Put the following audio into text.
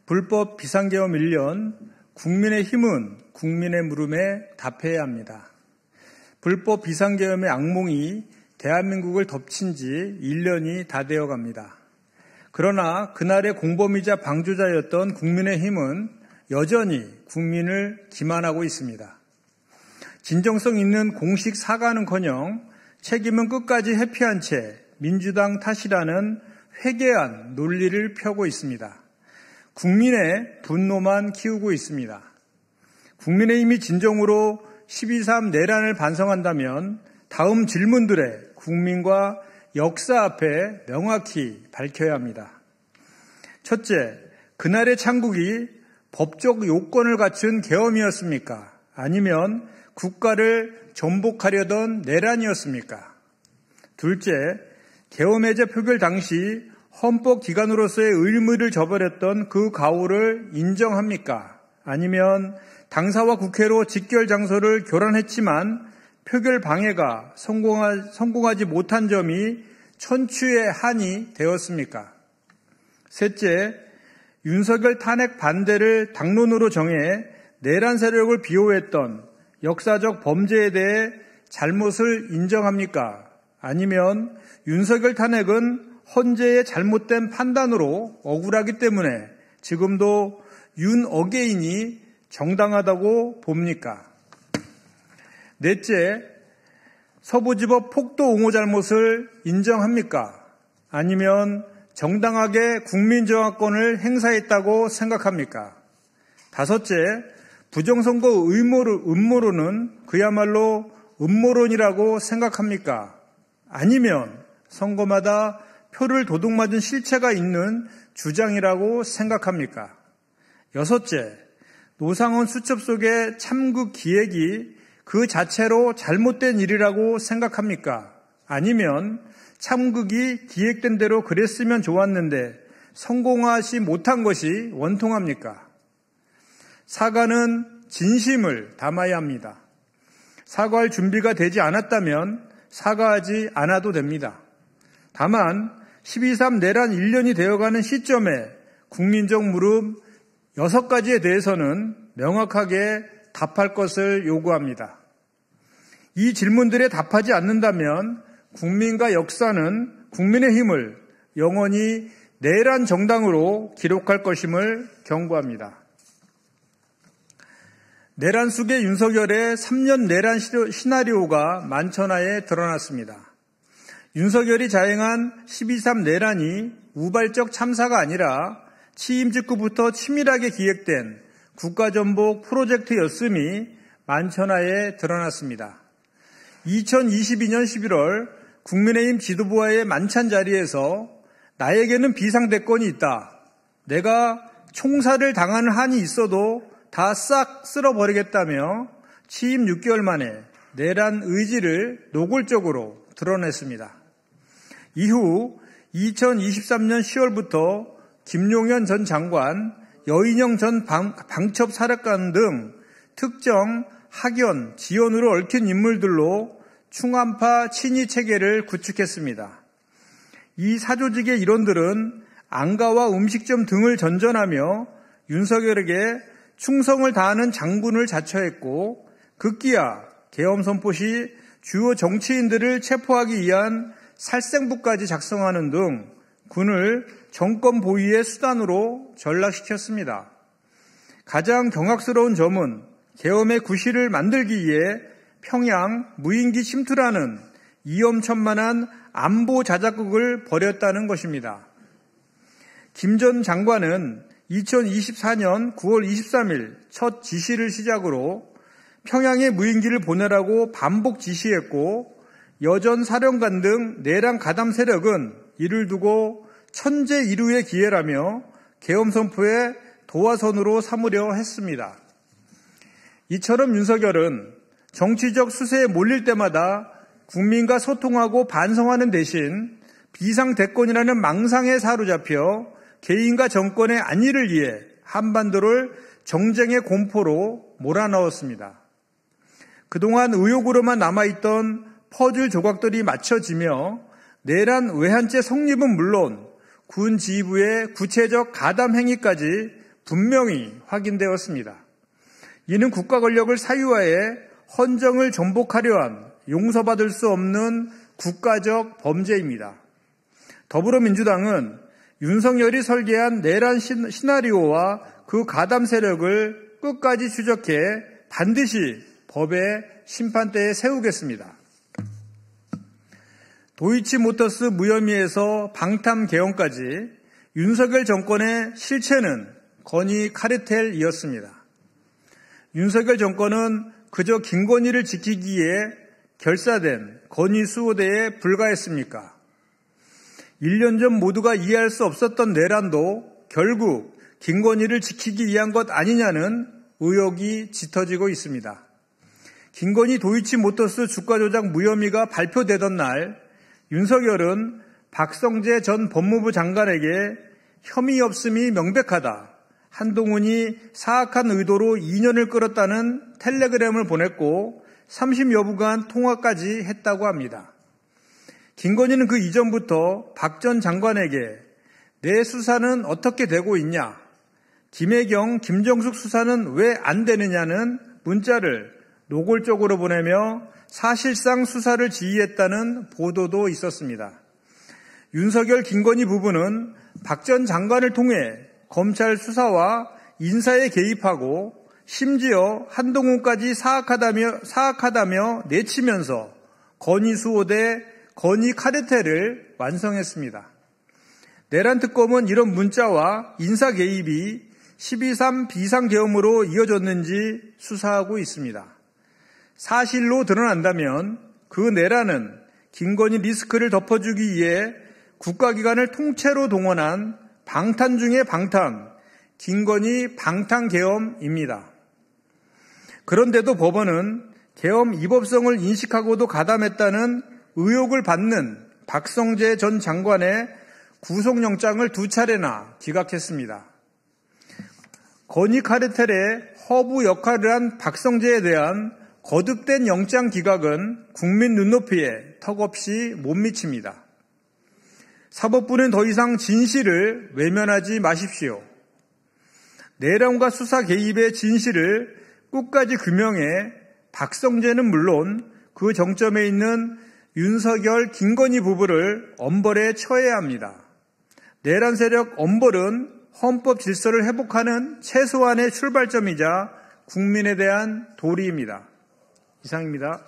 불법 비상계엄 1년, 국민의힘은 국민의 물음에 답해야 합니다. 불법 비상계엄의 악몽이 대한민국을 덮친 지 1년이 다 되어갑니다. 그러나 그날의 공범이자 방조자였던 국민의힘은 여전히 국민을 기만하고 있습니다. 진정성 있는 공식 사과는커녕 책임은 끝까지 회피한 채 민주당 탓이라는 회개한 논리를 펴고 있습니다. 국민의 분노만 키우고 있습니다. 국민의힘이 진정으로 12.3 내란을 반성한다면 다음 질문들에 국민과 역사 앞에 명확히 밝혀야 합니다. 첫째, 그날의 창국이 법적 요건을 갖춘 계엄이었습니까? 아니면 국가를 전복하려던 내란이었습니까? 둘째, 계엄 해제 표결 당시 헌법 기관으로서의 의무를 저버렸던 그 가오를 인정합니까? 아니면 당사와 국회로 직결 장소를 교란했지만 표결 방해가 성공하지 못한 점이 천추의 한이 되었습니까? 셋째, 윤석열 탄핵 반대를 당론으로 정해 내란 세력을 비호했던 역사적 범죄에 대해 잘못을 인정합니까? 아니면 윤석열 탄핵은 헌재의 잘못된 판단으로 억울하기 때문에 지금도 윤어게인이 정당하다고 봅니까? 넷째, 서부지법 폭도 옹호 잘못을 인정합니까? 아니면 정당하게 국민정화권을 행사했다고 생각합니까? 다섯째, 부정선거 음모론은 그야말로 음모론이라고 생각합니까? 아니면 선거마다 표를 도둑맞은 실체가 있는 주장이라고 생각합니까? 여섯째, 노상원 수첩 속의 참극 기획이 그 자체로 잘못된 일이라고 생각합니까? 아니면 참극이 기획된 대로 그랬으면 좋았는데 성공하지 못한 것이 원통합니까? 사과는 진심을 담아야 합니다. 사과할 준비가 되지 않았다면 사과하지 않아도 됩니다. 다만 12.3 내란 1년이 되어가는 시점에 국민적 물음 6가지에 대해서는 명확하게 답할 것을 요구합니다. 이 질문들에 답하지 않는다면 국민과 역사는 국민의힘을 영원히 내란 정당으로 기록할 것임을 경고합니다. 내란 속의 윤석열의 3년 내란 시나리오가 만천하에 드러났습니다. 윤석열이 자행한 12.3 내란이 우발적 참사가 아니라 취임 직후부터 치밀하게 기획된 국가전복 프로젝트였음이 만천하에 드러났습니다. 2022년 11월 국민의힘 지도부와의 만찬 자리에서 나에게는 비상대권이 있다. 내가 총살을 당하는 한이 있어도 다 싹 쓸어버리겠다며 취임 6개월 만에 내란 의지를 노골적으로 드러냈습니다. 이후 2023년 10월부터 김용현 전 장관, 여인영 전 방첩 사령관 등 특정 학연, 지연으로 얽힌 인물들로 충암파 친위 체계를 구축했습니다. 이 사조직의 일원들은 안가와 음식점 등을 전전하며 윤석열에게 충성을 다하는 장군을 자처했고 급기야 계엄 선포 시 주요 정치인들을 체포하기 위한 살생부까지 작성하는 등 군을 정권 보위의 수단으로 전락시켰습니다. 가장 경악스러운 점은 계엄의 구실을 만들기 위해 평양 무인기 침투라는 위험천만한 안보 자작극을 벌였다는 것입니다. 김 전 장관은 2024년 9월 23일 첫 지시를 시작으로 평양에 무인기를 보내라고 반복 지시했고 여전 사령관 등 내란 가담 세력은 이를 두고 천재일우의 기회라며 계엄 선포에 도화선으로 삼으려 했습니다. 이처럼 윤석열은 정치적 수세에 몰릴 때마다 국민과 소통하고 반성하는 대신 비상대권이라는 망상에 사로잡혀 개인과 정권의 안위를 위해 한반도를 정쟁의 공포로 몰아넣었습니다. 그동안 의혹으로만 남아있던 퍼즐 조각들이 맞춰지며 내란 외환죄 성립은 물론 군 지휘부의 구체적 가담 행위까지 분명히 확인되었습니다. 이는 국가 권력을 사유하에 헌정을 전복하려 한 용서받을 수 없는 국가적 범죄입니다. 더불어민주당은 윤석열이 설계한 내란 시나리오와 그 가담 세력을 끝까지 추적해 반드시 법의 심판대에 세우겠습니다. 도이치모터스 무혐의에서 방탐 개헌까지 윤석열 정권의 실체는 건의 카르텔이었습니다. 윤석열 정권은 그저 김건희를 지키기에 결사된 건의 수호대에 불과했습니까? 1년 전 모두가 이해할 수 없었던 내란도 결국 김건희를 지키기 위한 것 아니냐는 의혹이 짙어지고 있습니다. 김건희 도이치모터스 주가 조작 무혐의가 발표되던 날 윤석열은 박성재 전 법무부 장관에게 혐의 없음이 명백하다, 한동훈이 사악한 의도로 2년을 끌었다는 텔레그램을 보냈고 30여분간 통화까지 했다고 합니다. 김건희는 그 이전부터 박 전 장관에게 내 수사는 어떻게 되고 있냐, 김혜경, 김정숙 수사는 왜 안 되느냐는 문자를 노골적으로 보내며 사실상 수사를 지휘했다는 보도도 있었습니다. 윤석열, 김건희 부부는 박 전 장관을 통해 검찰 수사와 인사에 개입하고 심지어 한동훈까지 사악하다며 내치면서 건의 수호대, 건의 카르텔을 완성했습니다. 내란 특검은 이런 문자와 인사 개입이 12.3 비상계엄으로 이어졌는지 수사하고 있습니다. 사실로 드러난다면 그 내란은 김건희 리스크를 덮어주기 위해 국가기관을 통째로 동원한 방탄 중의 방탄, 김건희 방탄계엄입니다. 그런데도 법원은 계엄 위법성을 인식하고도 가담했다는 의혹을 받는 박성재 전 장관의 구속영장을 2차례나 기각했습니다. 건의 카르텔의 허브 역할을 한 박성재에 대한 거듭된 영장 기각은 국민 눈높이에 턱없이 못 미칩니다. 사법부는 더 이상 진실을 외면하지 마십시오. 내란과 수사 개입의 진실을 끝까지 규명해 박성재는 물론 그 정점에 있는 윤석열, 김건희 부부를 엄벌에 처해야 합니다. 내란 세력 엄벌은 헌법 질서를 회복하는 최소한의 출발점이자 국민에 대한 도리입니다. 이상입니다.